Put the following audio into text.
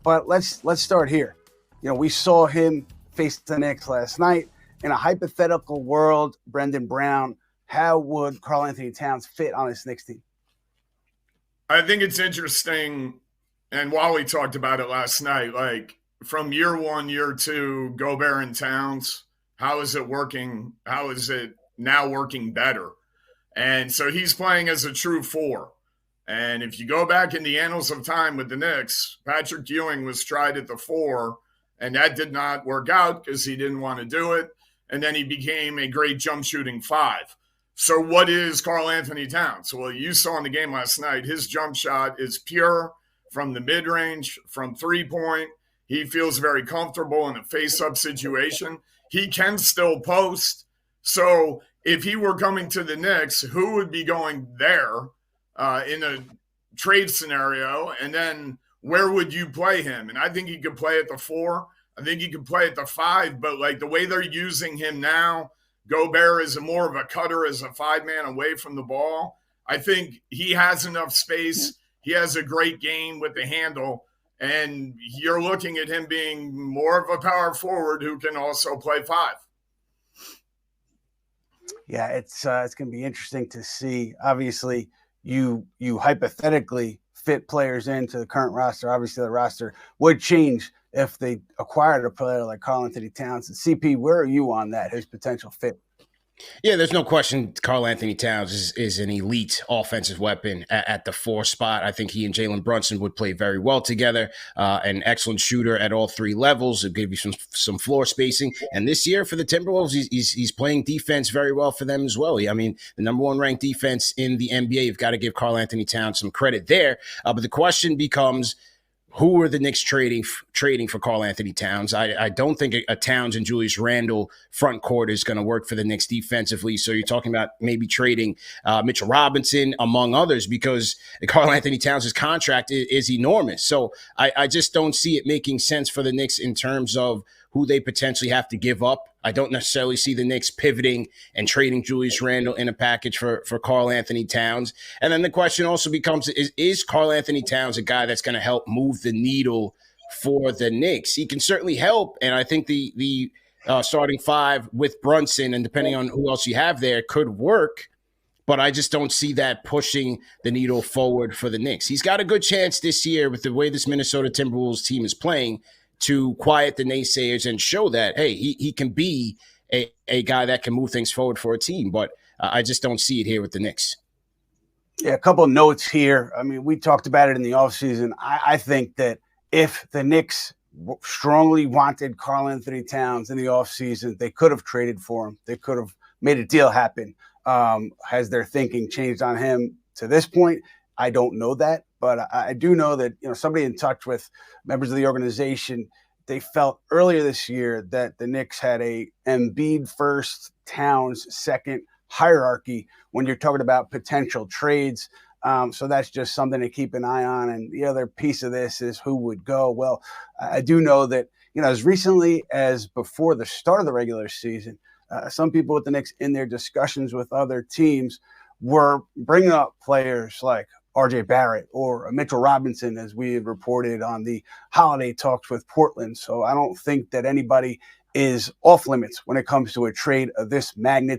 But let's start here. We saw him face the Knicks last night. In a hypothetical world, Brendan Brown, how would Karl-Anthony Towns fit on this Knicks team? I think it's interesting, and Wally talked about it last night, like from year one, year two, Gobert and Towns, how is it working? How is it now working better? And so he's playing as a true four. And if you go back in the annals of time with the Knicks, Patrick Ewing was tried at the four, and that did not work out because he didn't want to do it. And then he became a great jump shooting five. So what is Karl-Anthony Towns? Well, you saw in the game last night, his jump shot is pure from the mid-range, from three-point. He feels very comfortable in a face-up situation. He can still post. So if he were coming to the Knicks, who would be going there in a trade scenario? And then where would you play him? And I think he could play at the four. I think he could play at the five. But like the way they're using him now, Gobert is more of a cutter as a five-man away from the ball. I think he has enough space. He has a great game with the handle. And you're looking at him being more of a power forward who can also play five. Yeah, it's going to be interesting to see. Obviously, you hypothetically fit players into the current roster. Obviously, the roster would change if they acquired a player like Karl-Anthony Towns. And CP, where are you on that, his potential fit? Yeah, there's no question Karl-Anthony Towns is an elite offensive weapon at the four spot. I think he and Jalen Brunson would play very well together. An excellent shooter at all three levels. It'll give you some floor spacing. And this year for the Timberwolves, he's playing defense very well for them as well. I mean, the number one ranked defense in the NBA. You've got to give Karl-Anthony Towns some credit there. But the question becomes, who are the Knicks trading for Karl-Anthony Towns? I don't think a Towns and Julius Randle front court is going to work for the Knicks defensively. So you're talking about maybe trading Mitchell Robinson, among others, because Karl-Anthony Towns' contract is enormous. So I just don't see it making sense for the Knicks in terms of who they potentially have to give up. I don't necessarily see the Knicks pivoting and trading Julius Randle in a package for Karl-Anthony Towns. And then the question also becomes, is Karl-Anthony Towns a guy that's going to help move the needle for the Knicks? He can certainly help, and I think the starting five with Brunson, and depending on who else you have there, could work. But I just don't see that pushing the needle forward for the Knicks. He's got a good chance this year with the way this Minnesota Timberwolves team is playing to quiet the naysayers and show that, hey, he can be a guy that can move things forward for a team. But I just don't see it here with the Knicks. Yeah, a couple of notes here. I mean, we talked about it in the offseason. I think that if the Knicks strongly wanted Karl-Anthony Towns in the offseason, they could have traded for him. They could have made a deal happen. Has their thinking changed on him to this point? I don't know that. But I do know that, somebody in touch with members of the organization, they felt earlier this year that the Knicks had a Embiid first, Towns second hierarchy when you're talking about potential trades. So that's just something to keep an eye on. And the other piece of this is who would go. Well, I do know that, as recently as before the start of the regular season, some people with the Knicks in their discussions with other teams were bringing up players like RJ Barrett or Mitchell Robinson, as we had reported on the holiday talks with Portland. So I don't think that anybody is off limits when it comes to a trade of this magnitude.